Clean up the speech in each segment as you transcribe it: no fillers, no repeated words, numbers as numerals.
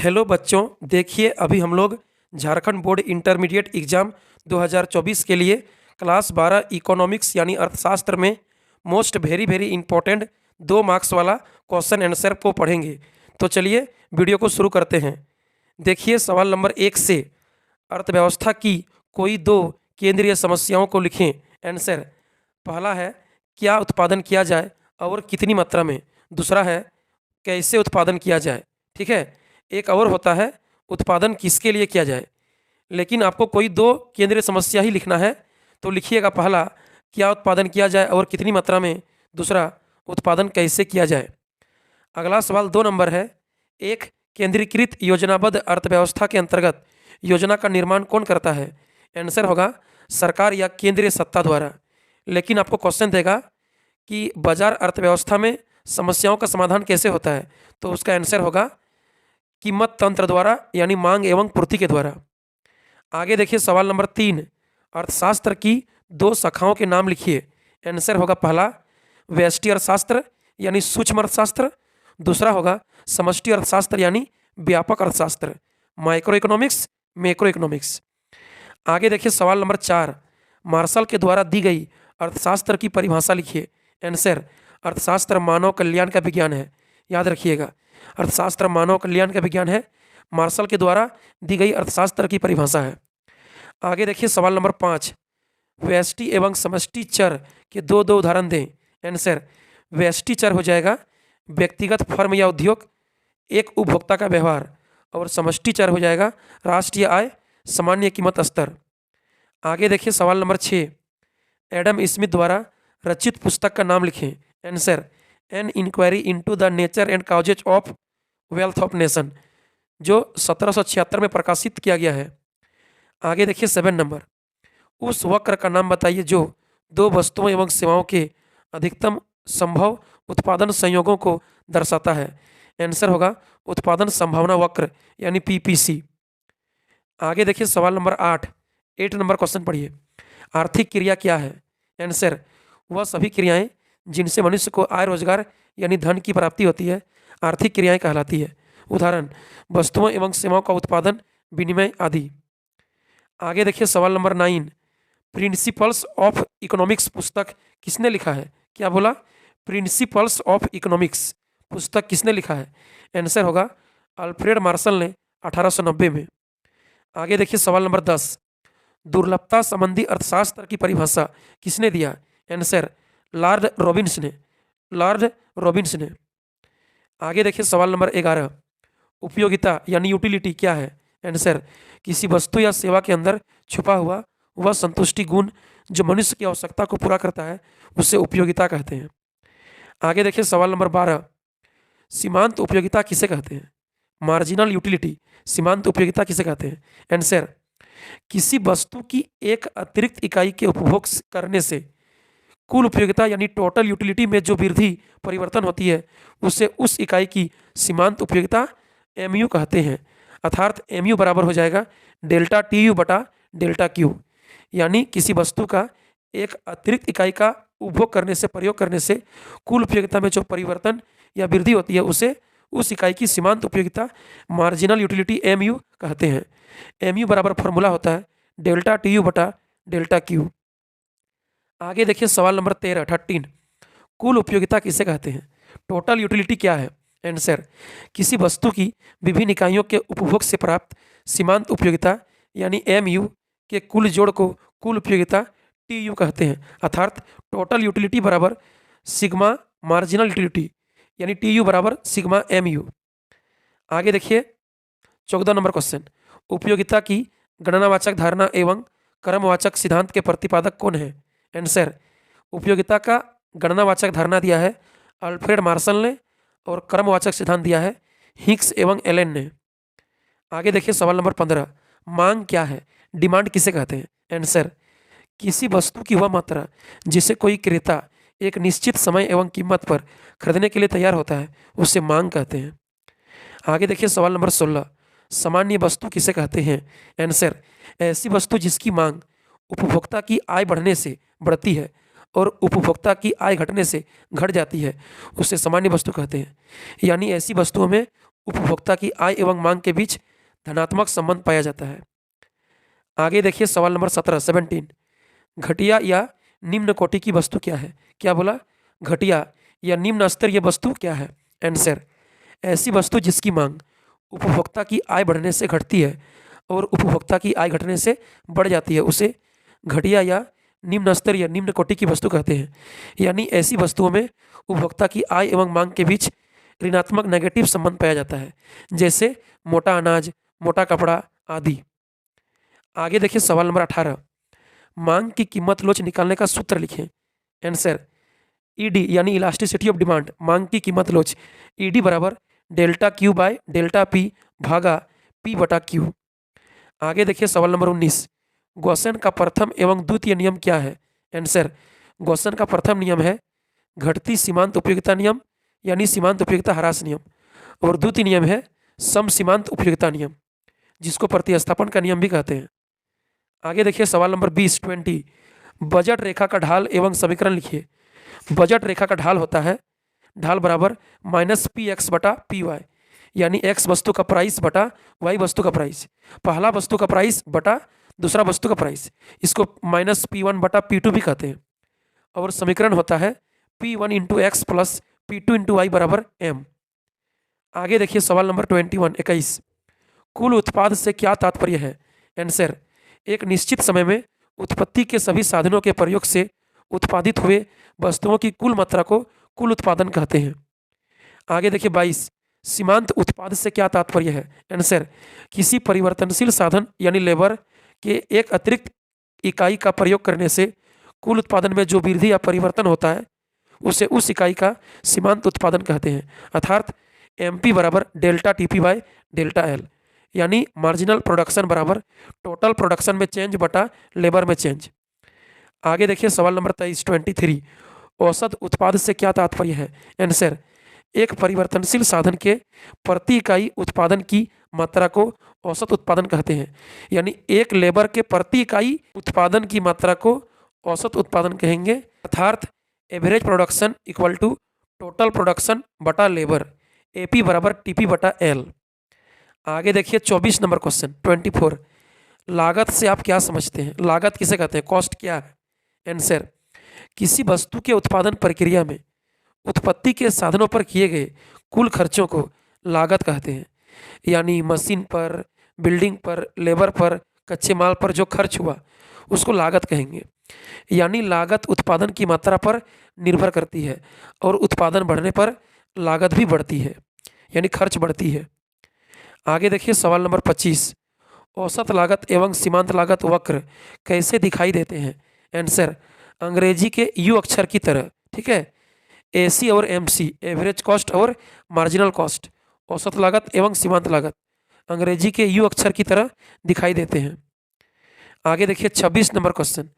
Hello बच्चों, देखिए अभी हम लोग झारखंड बोर्ड इंटरमीडिएट एग्जाम 2024 के लिए क्लास 12 इकोनॉमिक्स यानी अर्थशास्त्र में most very very important 2 marks वाला क्वेश्चन आंसर को पढ़ेंगे। तो चलिए वीडियो को शुरू करते हैं। देखिए सवाल नंबर 1 से अर्थव्यवस्था की कोई दो केंद्रीय समस्याओं को लिखें। आंसर पहला है क्या उत्पादन किया जाए और कितनी मात्रा में। दूसरा है कैसे उत्पादन किया जाए। ठीक है, एक और होता है उत्पादन किसके लिए किया जाए, लेकिन आपको कोई दो केंद्रीय समस्या ही लिखना है। तो लिखिएगा पहला क्या उत्पादन किया जाए और कितनी मात्रा में, दूसरा उत्पादन कैसे किया जाए। अगला सवाल 2 नंबर है एक केंद्रीकृत योजनाबद्ध अर्थव्यवस्था के अंतर्गत योजना का निर्माण कौन करता है। आंसर होगा सरकार या केंद्रीय सत्ता द्वारा। लेकिन आपको क्वेश्चन देगा कि बाजार अर्थव्यवस्था में समस्याओं का समाधान कैसे होता है, तो उसका आंसर होगा कीमत तंत्र द्वारा यानी मांग एवं पूर्ति के द्वारा। आगे देखिए सवाल नंबर 3 अर्थशास्त्र की दो शाखाओं के नाम लिखिए। आंसर होगा पहला व्यष्टि अर्थशास्त्र यानी सूक्ष्म अर्थशास्त्र, दूसरा होगा समष्टि अर्थशास्त्र यानी व्यापक अर्थशास्त्र, माइक्रो इकोनॉमिक्स, मैक्रो इकोनॉमिक्स। आगे देखिए सवाल नंबर 4 मार्शल के द्वारा दी गई अर्थशास्त्र की परिभाषा लिखिए। आंसर अर्थशास्त्र मानव कल्याण का विज्ञान है। याद रखिएगा, अर्थशास्त्र मानव कल्याण का विज्ञान है, मार्शल के द्वारा दी गई अर्थशास्त्र की परिभाषा है। आगे देखिए सवाल नंबर 5 व्यष्टि एवं समष्टि चर के दो दो उदाहरण दें। आंसर व्यष्टि चर हो जाएगा व्यक्तिगत फर्म या उद्योग, एक उपभोक्ता का व्यवहार, और समष्टि चर हो जाएगा राष्ट्रीय आय, सामान्य कीमत स्तर। आगे देखिए सवाल नंबर 6 एडम स्मिथ द्वारा रचित पुस्तक का नाम लिखें। Answer an inquiry into the nature and causes of wealth of nation, जो 1776 में प्रकाशित किया गया है। आगे देखिए 7 नंबर उस वक्र का नाम बताइए जो दो वस्तुओं एवं सेवाओं के अधिकतम संभव उत्पादन संयोगों को दर्शाता है। आंसर होगा उत्पादन संभावना वक्र यानी पीपीसी। आगे देखिए सवाल नंबर 8 नंबर क्वेश्चन पढ़िए। आर्थिक क्रिया क्या है। आंसर वह सभी क्रियाएं जिनसे मनुष्य को आय रोजगार यानी धन की प्राप्ति होती है आर्थिक क्रियाएं कहलाती है। उदाहरण वस्तुओं एवं सेवाओं का उत्पादन, विनिमय आदि। आगे देखिए सवाल नंबर 9 प्रिंसिपल्स ऑफ इकोनॉमिक्स पुस्तक किसने लिखा है। क्या बोला, प्रिंसिपल्स ऑफ इकोनॉमिक्स पुस्तक किसने लिखा है। आंसर होगा अल्फ्रेड मार्शल ने 1890 में। आगे देखिए सवाल नंबर 10 दुर्लभता संबंधी अर्थशास्त्र की परिभाषा किसने दिया। आंसर लॉर्ड रॉबिन्स ने। आगे देखिए सवाल नंबर 11 उपयोगिता यानी यूटिलिटी क्या है। आंसर किसी वस्तु या सेवा के अंदर छुपा हुआ वह संतुष्टि गुण जो मनुष्य की आवश्यकता को पूरा करता है उसे उपयोगिता कहते हैं। आगे देखिए सवाल नंबर 12 सीमांत उपयोगिता किसे कहते हैं। मार्जिनल यूटिलिटी सीमांत उपयोगिता किसे कहते हैं। आंसर किसी वस्तु की एक अतिरिक्त इकाई के उपभोग करने से कुल उपयोगिता यानी टोटल यूटिलिटी में जो वृद्धि परिवर्तन होती है उसे उस इकाई की सीमांत उपयोगिता एमयू कहते हैं। अर्थात एमयू बराबर हो जाएगा डेल्टा टीयू बटा डेल्टा क्यू, यानी किसी वस्तु का एक अतिरिक्त इकाई का उपभोग करने से, प्रयोग करने से कुल उपयोगिता में जो परिवर्तन या वृद्धि होती है उसे उस इकाई की सीमांत उपयोगिता मार्जिनल यूटिलिटी एमयू कहते हैं। एमयू बराबर फॉर्मूला होता है डेल्टा टीयू बटा डेल्टा क्यू। आगे देखिए सवाल नंबर 13 कुल उपयोगिता किसे कहते हैं। टोटल यूटिलिटी क्या है। आंसर किसी वस्तु की विभिन्न इकाइयों के उपभोग से प्राप्त सीमांत उपयोगिता यानी एमयू के कुल जोड़ को कुल उपयोगिता टीयू कहते हैं। अर्थात टोटल यूटिलिटी बराबर सिग्मा मार्जिनल यूटिलिटी यानी टीयू बराबर सिग्मा एमयू। आगे देखिए 14 नंबर क्वेश्चन उपयोगिता की गणनावाचक धारणा एवं क्रमवाचक सिद्धांत के प्रतिपादक कौन है। आंसर उपयोगिता का गणनावाचक धारणा दिया है अल्फ्रेड मार्शल ने और क्रमवाचक सिद्धांत दिया है हिक्स एवं एलन ने। आगे देखिए सवाल नंबर 15 मांग क्या है, डिमांड किसे कहते हैं। आंसर किसी वस्तु की वह मात्रा जिसे कोई क्रेता एक निश्चित समय एवं कीमत पर खरीदने के लिए तैयार होता है उसे मांग कहते हैं। आगे देखिए सवाल नंबर 16 सामान्य वस्तु किसे कहते हैं। आंसर ऐसी वस्तु जिसकी मांग उपभोक्ता की आय बढ़ने से बढ़ती है और उपभोक्ता की आय घटने से घट जाती है उसे सामान्य वस्तु कहते हैं। यानी ऐसी वस्तुओं में उपभोक्ता की आय एवं मांग के बीच धनात्मक संबंध पाया जाता है। आगे देखिए सवाल नंबर 17 घटिया या निम्न कोटि की वस्तु क्या है? क्या बोला? घटिया या निम्न स्तरीय वस्तु क्या है? आंसर, ऐसी वस्तु जिसकी मांग उपभोक्ता की आय बढ़ने से घटती है और उपभोक्ता की आय घटने से बढ़ जाती है उसे घटिया या निम्न स्तर या निम्न कोटि की वस्तु कहते हैं। यानी ऐसी वस्तुओं में उपभोक्ता की आय एवं मांग के बीच ऋणात्मक नेगेटिव संबंध पाया जाता है, जैसे मोटा अनाज, मोटा कपड़ा आदि। आगे देखिए सवाल नंबर 18 मांग की कीमत लोच निकालने का सूत्र लिखें। आंसर, ईडी यानी इलास्टिसिटी ऑफ डिमांड, मांग की कीमत लोच ईडी बराबर delta Q by delta P भागा पी बटा क्यू। आगे देखिए सवाल नंबर 19 गॉसन का प्रथम एवं द्वितीय नियम क्या है? आंसर, गॉसन का प्रथम नियम है घटती सीमांत उपयोगिता नियम यानी सीमांत उपयोगिता ह्रास नियम, और द्वितीय नियम है सम सीमांत उपयोगिता नियम, जिसको प्रतिस्थापन का नियम भी कहते हैं। आगे देखिए सवाल नंबर 20 बजट रेखा का ढाल एवं समीकरण लिखिए। बजट रेखा का ढाल होता है ढाल बराबर माइनस पी एक्स बटा पी वाई, यानी एक्स वस्तु का प्राइस बटा वाई वस्तु का प्राइस, पहला वस्तु का प्राइस बटा दूसरा वस्तु का प्राइस, इसको माइनस P1 बटा P2 भी कहते हैं। और समीकरण होता है P1 into x plus P2 into y बराबर एम। आगे देखिए सवाल नंबर 21 कुल उत्पाद से क्या तात्पर्य है? आंसर, एक निश्चित समय में उत्पत्ति के सभी साधनों के प्रयोग से उत्पादित हुए वस्तुओं की कुल मात्रा को कुल उत्पादन कहते हैं। आगे देखिए 22 सीमांत उत्पाद से क्या तात्पर्य है? आंसर, किसी परिवर्तनशील साधन यानी लेबर के एक अतिरिक्त इकाई का प्रयोग करने से कुल उत्पादन में जो वृद्धि या परिवर्तन होता है उसे उस इकाई का सीमांत उत्पादन कहते हैं। अर्थात एमपी बराबर delta TP by delta L, यानी मार्जिनल प्रोडक्शन बराबर टोटल प्रोडक्शन में चेंज बटा लेबर में चेंज। आगे देखिए सवाल नंबर 23 औसत उत्पाद से क्या तात्पर्य है? आंसर, एक परिवर्तनशील साधन के प्रति इकाई उत्पादन की मात्रा को औसत उत्पादन कहते हैं। यानी एक लेबर के प्रति इकाई उत्पादन की मात्रा को औसत उत्पादन कहेंगे। अर्थात average production equal to total production बटा लेबर, एपी बराबर टीपी बटा एल। आगे देखिए 24 नंबर क्वेश्चन 24 लागत से आप क्या समझते हैं? लागत किसे कहते हैं? कॉस्ट क्या है? आंसर, किसी वस्तु के उत्पादन प्रक्रिया में उत्पत्ति के साधनों पर किए गए कुल खर्चों को लागत कहते हैं। यानी मशीन पर, बिल्डिंग पर, लेबर पर, कच्चे माल पर जो खर्च हुआ उसको लागत कहेंगे। यानी लागत उत्पादन की मात्रा पर निर्भर करती है और उत्पादन बढ़ने पर लागत भी बढ़ती है, यानी खर्च बढ़ती है। आगे देखिए सवाल नंबर 25 औसत लागत एवं सीमांत लागत वक्र कैसे दिखाई देते हैं? आंसर, अंग्रेजी के यू अक्षर की तरह, ठीक है। एसी और एमसी एवरेज कॉस्ट और मार्जिनल कॉस्ट, औसत लागत एवं सीमांत लागत अंग्रेजी के यू अक्षर की तरह दिखाई देते हैं। आगे देखिए 26 नंबर क्वेश्चन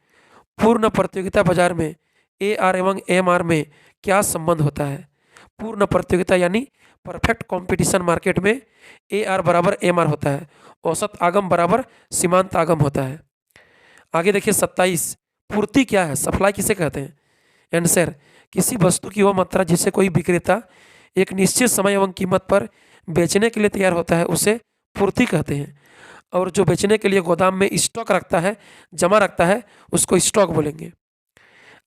पूर्ण प्रतियोगिता बाजार में AR एवं MR में क्या संबंध होता है? पूर्ण प्रतियोगिता यानी परफेक्ट कंपटीशन मार्केट में AR बराबर MR होता है, औसत आगम बराबर सीमांत आगम होता है। आगे देखिए 27 पूर्ति क्या है? सप्लाई किसे कहते हैं? आंसर, किसी वस्तु की वह मात्रा जिसे कोई विक्रेता एक निश्चित समय एवं कीमत पर बेचने के लिए तैयार होता है उसे पूर्ति कहते हैं, और जो बेचने के लिए गोदाम में स्टॉक रखता है, जमा रखता है, उसको स्टॉक बोलेंगे।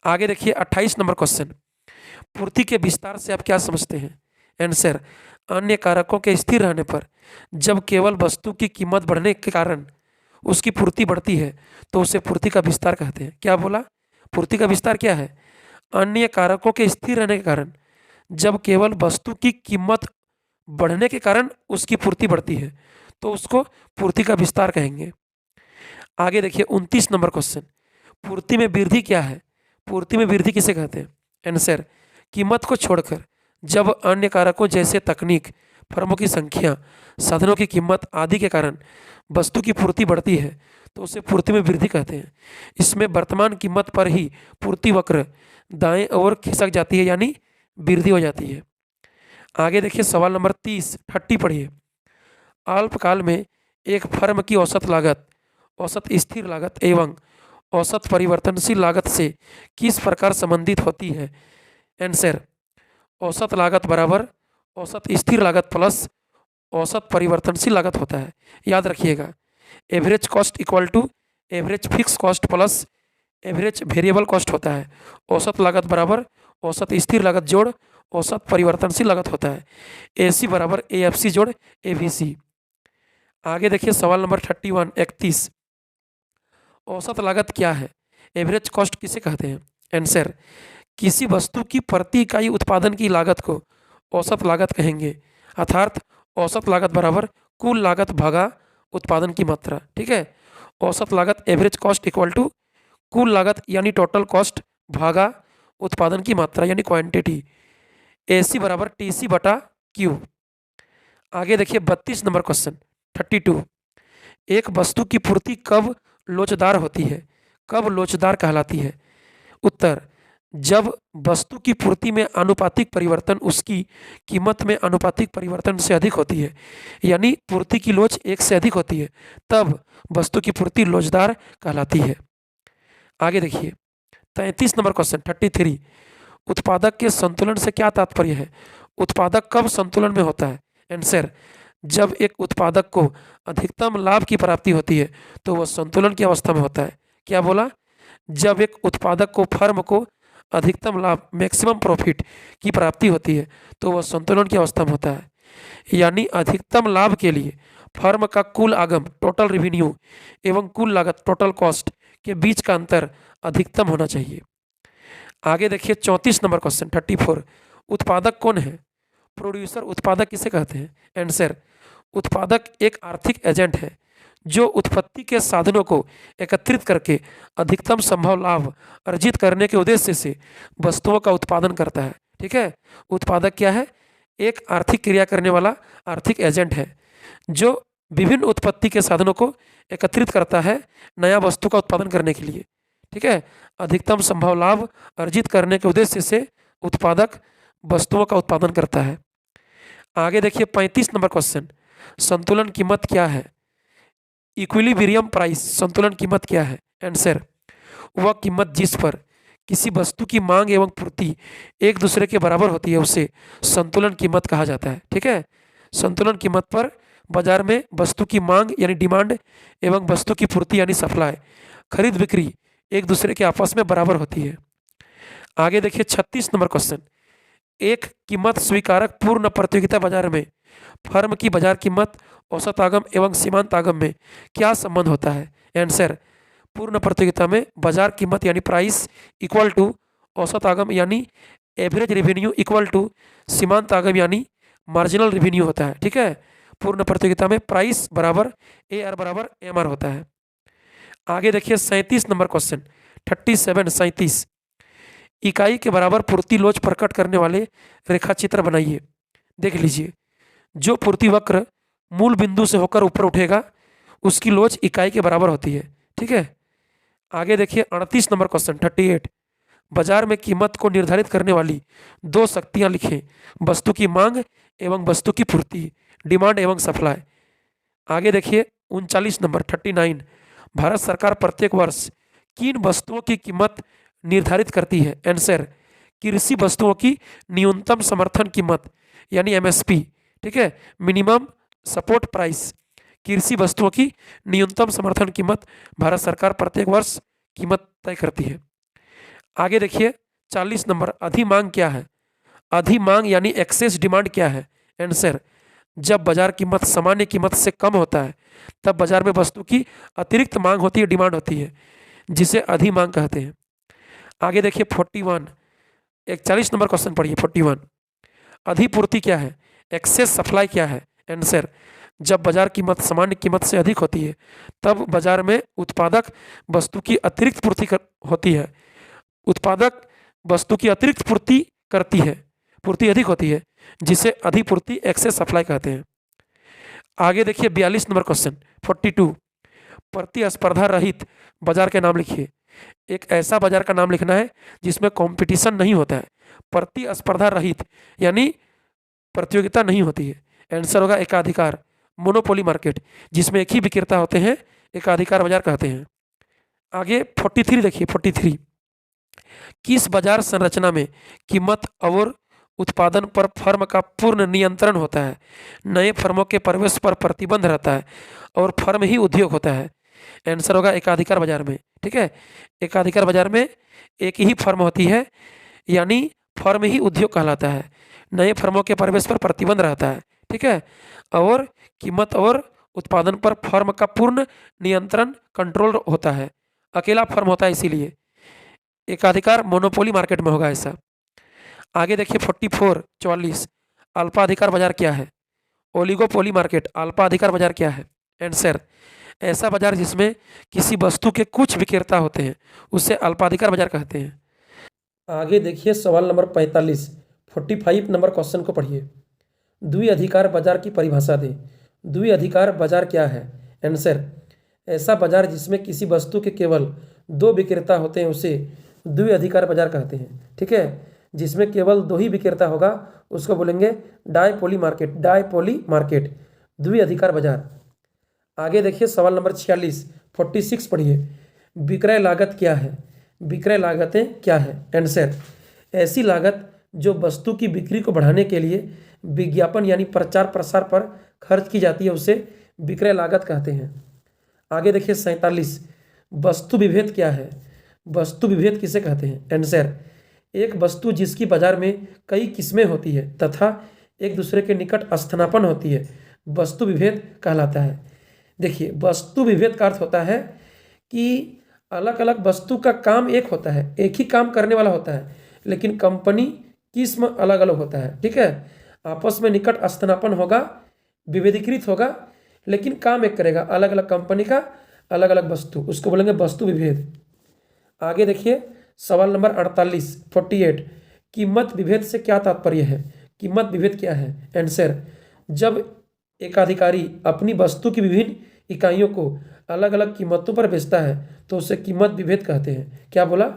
आगे देखिए 28 नंबर क्वेश्चन पूर्ति के विस्तार से आप क्या समझते हैं? आंसर, अन्य कारकों के स्थिर रहने पर जब केवल वस्तु की कीमत बढ़ने के कारण उसकी पूर्ति बढ़ती है तो उसे पूर्ति का विस्तार कहते हैं। क्या बोला? पूर्ति का विस्तार क्या है? अन्य कारकों के स्थिर रहने के कारण जब केवल वस्तु की कीमत बढ़ने के कारण उसकी पूर्ति बढ़ती है तो उसको पूर्ति का विस्तार कहेंगे। आगे देखिए 29 नंबर क्वेश्चन पूर्ति में वृद्धि क्या है? पूर्ति में वृद्धि किसे कहते हैं? आंसर, कीमत को छोड़कर जब अन्य कारकों जैसे तकनीक, फर्मों की संख्या, साधनों की कीमत आदि के कारण वस्तु की पूर्ति बढ़ती है तो उसे पूर्ति में वृद्धि कहते हैं। इसमें वर्तमान कीमत पर ही पूर्ति वक्र दाएं ओर खिसक जाती है, यानी वृद्धि हो जाती है। आगे देखिए सवाल नंबर 30 पढ़िए। अल्पकाल में एक फर्म की औसत लागत, औसत स्थिर लागत एवं औसत परिवर्तनशील लागत से किस प्रकार संबंधित होती है? आंसर, औसत लागत बराबर औसत स्थिर लागत प्लस औसत परिवर्तनशील लागत होता है। याद रखिएगा, average cost equal to average fix cost plus average variable cost होता है। औसत लागत बराबर औसत स्थिर लागत जोड़ औसत परिवर्तनशील लागत होता है। AC बराबर AFC जोड़ AVC। आगे देखिए सवाल नंबर 31 औसत लागत क्या है? एवरेज कॉस्ट किसे कहते हैं? आंसर, किसी वस्तु की प्रति इकाई उत्पादन की लागत को औसत लागत कहेंगे। अर्थात औसत लागत बराबर कुल लागत भागा उत्पादन की मात्रा। ठीक है, औसत लागत एवरेज कॉस्ट इक्वल टू कुल लागत यानी टोटल कॉस्ट भागा उत्पादन की मात्रा यानी क्वांटिटी। AC बराबर TC बटा Q। आगे देखिए 32 नंबर क्वेश्चन 32 एक वस्तु की पूर्ति कब लोचदार होती है? कब लोचदार कहलाती है? उत्तर, जब वस्तु की पूर्ति में आनुपातिक परिवर्तन उसकी कीमत में आनुपातिक परिवर्तन से अधिक होती है, यानी पूर्ति की लोच एक से अधिक होती है, तब वस्तु की पूर्ति लोचदार कहलाती है। आगे देखिए 33 नंबर क्वेश्चन 33 उत्पादक के संतुलन से क्या तात्पर्य है? उत्पादक कब संतुलन में होता है? आंसर, जब एक उत्पादक को अधिकतम लाभ की प्राप्ति होती है तो वह संतुलन की अवस्था में होता है। क्या बोला? जब एक उत्पादक को फर्म को अधिकतम लाभ मैक्सिमम प्रॉफिट की प्राप्ति होती है तो वह संतुलन की अवस्था में होता है। यानी अधिकतम लाभ के लिए फर्म का कुल आगम टोटल रेवेन्यू एवं कुल लागत टोटल कॉस्ट के बीच का अंतर अधिकतम होना चाहिए। आगे देखिए 34 नंबर क्वेश्चन 34 उत्पादक कौन है? प्रोड्यूसर उत्पादक किसे कहते हैं? आंसर, उत्पादक एक आर्थिक एजेंट है जो उत्पत्ति के साधनों को एकत्रित करके अधिकतम संभव लाभ अर्जित करने के उद्देश्य से वस्तुओं का उत्पादन करता है। ठीक है, उत्पादक क्या है? एक आर्थिक क्रिया करने वाला आर्थिक एजेंट है जो विभिन्न उत्पत्ति के साधनों को एकत्रित करता है नया वस्तु का उत्पादन करने के लिए। ठीक है, अधिकतम संभव लाभ अर्जित करने के उद्देश्य से उत्पादक वस्तुओं का उत्पादन करता है। आगे देखिए 35 नंबर क्वेश्चन संतुलन कीमत क्या है? इक्विलिब्रियम प्राइस संतुलन कीमत क्या है? आंसर, वह कीमत जिस पर किसी वस्तु की मांग एवं पूर्ति एक दूसरे के बराबर होती है उसे संतुलन कीमत कहा जाता है। ठीक है, संतुलन कीमत पर बाजार में वस्तु की मांग यानी डिमांड एवं वस्तु की पूर्ति यानी सप्लाई खरीद बिक्री एक दूसरे के आपस में बराबर होती है। आगे देखिए 36 नंबर क्वेश्चन एक कीमत स्वीकारक पूर्ण प्रतियोगिता बाजार में फर्म की बाजार कीमत औसत आगम एवं सीमांत आगम में क्या संबंध होता है? आंसर, पूर्ण प्रतियोगिता में बाजार कीमत यानी प्राइस इक्वल टू औसत आगम यानी एवरेज रेवेन्यू इक्वल टू सीमांत आगम यानी मार्जिनल रेवेन्यू होता है। ठीक है, पूर्ण प्रतियोगिता में प्राइस बराबर AR बराबर MR होता है। आगे देखिए 37 नंबर क्वेश्चन 37 इकाई के बराबर पूर्ति लोच प्रकट करने वाले रेखाचित्र बनाइए। देख लीजिए, जो पूर्ति वक्र मूल बिंदु से होकर ऊपर उठेगा उसकी लोच इकाई के बराबर होती है। ठीक है, आगे देखिए 38 नंबर क्वेश्चन 38 बाजार में कीमत को निर्धारित करने वाली दो शक्तियां लिखें, वस्तु की मांग एवं वस्तु की पूर्ति, डिमांड एवं सप्लाई। आगे देखिए 39 नंबर 39 भारत सरकार प्रत्येक वर्ष किन वस्तुओं की कीमत निर्धारित करती है? आंसर, कृषि वस्तुओं की न्यूनतम समर्थन कीमत यानी MSP। ठीक है, मिनिमम सपोर्ट प्राइस कृषि वस्तुओं की न्यूनतम समर्थन कीमत भारत सरकार प्रत्येक वर्ष कीमत तय करती है। आगे देखिए 40 नंबर अधिमांग क्या है? अधिमांग यानी एक्सेस डिमांड क्या है? आंसर, जब बाजार कीमत सामान्य कीमत से कम होता है तब बाजार में वस्तु की अतिरिक्त मांग होती है, डिमांड होती है, जिसे अधिमांग कहते हैं। आगे देखिए 41 41 नंबर क्वेश्चन पढ़िए 41 अधिपूर्ति क्या है? एक्सेस सप्लाई क्या है? आंसर, जब बाजार कीमत सामान्य कीमत से अधिक होती है तब बाजार में उत्पादक वस्तु की अतिरिक्त पूर्ति होती है, उत्पादक वस्तु की अतिरिक्त पूर्ति करती है, पूर्ति अधिक होती है, जिसे अधिपूर्ति एक्सेस सप्लाई कहते हैं। आगे देखिए 42 नंबर क्वेश्चन 42 प्रतिस्पर्धा रहित बाजार के नाम लिखिए। एक ऐसा बाजार का नाम लिखना है जिसमें कंपटीशन नहीं होता है। प्रतिस्पर्धा रहित यानी प्रतियोगिता नहीं होती है। आंसर होगा एकाधिकार, मोनोपोली मार्केट, जिसमें एक ही विक्रेता होते हैं, एकाधिकार बाजार कहते हैं। आगे 43 देखिए 43। किस बाजार संरचना में कीमत और उत्पादन पर फर्म का पूर्ण नियंत्रण होता है? नए फर्मों के प्रवेश पर प्रतिबंध रहता है और फर्म ही उद्योग होता है। आंसर होगा एकाधिकार बाजार में। ठीक है, एकाधिकार बाजार में एक ही फर्म होती है, यानी फर्म ही उद्योग कहलाता है। नए फर्मों के प्रवेश पर प्रतिबंध रहता है। ठीक है, और कीमत और उत्पादन पर फर्म का पूर्ण नियंत्रण कंट्रोल होता है। अकेला फर्म होता है, इसीलिए एकाधिकार मोनोपोली मार्केट में होगा ऐसा। आगे देखिए 44 अल्पाधिकार बाजार क्या है? Oligopoly market. अल्पाधिकार बाजार क्या है? आंसर ऐसा बाजार जिसमें किसी वस्तु के कुछ विक्रेता होते हैं, उसे अल्पाधिकार बाजार कहते हैं। आगे देखिए सवाल नंबर 45 नंबर क्वेश्चन को पढ़िए। द्विअधिकार बाजार की परिभाषा दें। द्विअधिकार बाजार क्या है? आंसर ऐसा बाजार जिसमें किसी वस्तु के केवल दो विक्रेता होते हैं, उसे द्विअधिकार बाजार कहते हैं। ठीक है, जिसमें केवल दो ही विक्रेता होगा उसको बोलेंगे डायपोली मार्केट। डायपोली मार्केट, द्विअधिकार बाजार। आगे देखिए सवाल नंबर 46 पढ़िए। विक्रय लागत क्या है? विक्रय लागतें क्या है? आंसर ऐसी लागत जो वस्तु की बिक्री को बढ़ाने के लिए विज्ञापन यानी प्रचार प्रसार पर खर्च की जाती है, उसे विक्रय लागत कहते हैं। आगे देखिए 47 वस्तु विभेद क्या है? वस्तु विभेद किसे कहते हैं? आंसर एक वस्तु जिसकी बाजार में कई किस्में होती है तथा एक दूसरे के निकट स्थानापन्न होती है, वस्तु विभेद कहलाता है। देखिए वस्तु विभेद का अर्थ होता है कि अलग अलग वस्तु का काम एक होता है, एक ही काम करने वाला होता है, लेकिन कंपनी किस्म अलग अलग होता है। ठीक है, आपस में निकट स्थानापन्न होगा, विभेदीकृत होगा, लेकिन काम एक करेगा। अलग अलग कंपनी का अलग अलग वस्तु, उसको बोलेंगे वस्तु विभेद। आगे देखिए सवाल नंबर 48 कीमत विभेद से क्या तात्पर्य है? कीमत विभेद क्या है? आंसर जब एकाधिकारी अपनी वस्तु की विभिन्न इकाइयों को अलग अलग कीमतों पर बेचता है तो उसे कीमत विभेद कहते हैं। क्या बोला?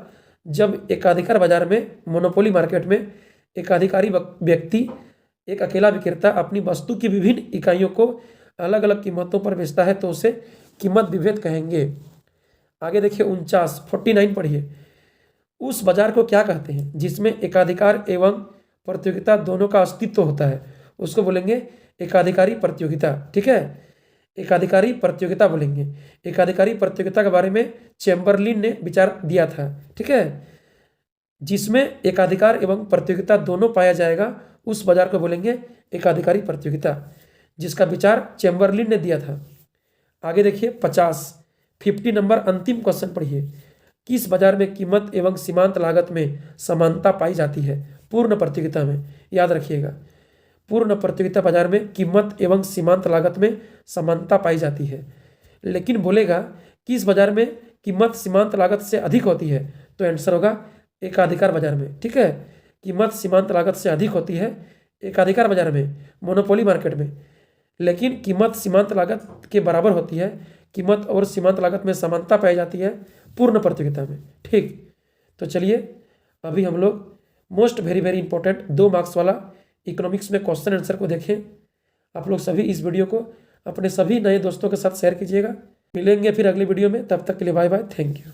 जब एकाधिकार बाजार में, मोनोपोली मार्केट में, एकाधिकारी व्यक्ति, एक अकेला विक्रेता अपनी वस्तु की विभिन्न इकाइयों को अलग अलग कीमतों पर बेचता है तो उसे कीमत विभेद कहेंगे। आगे देखिए 49 पढ़िए। उस बाजार को क्या कहते हैं जिसमें एकाधिकार एवं प्रतियोगिता दोनों का अस्तित्व होता है? उसको बोलेंगे एकाधिकारी प्रतियोगिता। ठीक है, एकाधिकारी प्रतियोगिता बोलेंगे। एकाधिकारी प्रतियोगिता के बारे में चैम्बरलिन ने विचार दिया था। ठीक है, जिसमें एकाधिकार एवं प्रतियोगिता दोनों पाया जाएगा, उस बाजार को बोलेंगे एकाधिकारी प्रतियोगिता, जिसका विचार चैम्बरलिन ने दिया था। आगे देखिए 50 नंबर अंतिम क्वेश्चन पढ़िए। किस बाजार में कीमत एवं सीमांत लागत में समानता पाई जाती है? पूर्ण प्रतियोगिता में। याद रखिएगा, पूर्ण प्रतियोगिता बाजार में कीमत एवं सीमांत लागत में समानता पाई जाती है। लेकिन बोलेगा किस बाजार में कीमत सीमांत लागत से अधिक होती है, तो आंसर होगा एकाधिकार बाजार में। ठीक है, कीमत सीमांत लागत से अधिक होती है एकाधिकार बाजार में, मोनोपोली मार्केट में, लेकिन कीमत सीमांत लागत के बराबर होती है। कीमत और सीमांत लागत में समानता पाई जाती है पूर्ण प्रतियोगिता में। ठीक, तो चलिए अभी हम लोग मोस्ट वेरी इंपॉर्टेंट 2 मार्क्स वाला इकोनॉमिक्स में क्वेश्चन आंसर को देखें। आप लोग सभी इस वीडियो को अपने सभी नए दोस्तों के साथ शेयर कीजिएगा। मिलेंगे फिर अगली वीडियो में, तब तक के लिए बाय बाय, थैंक यू।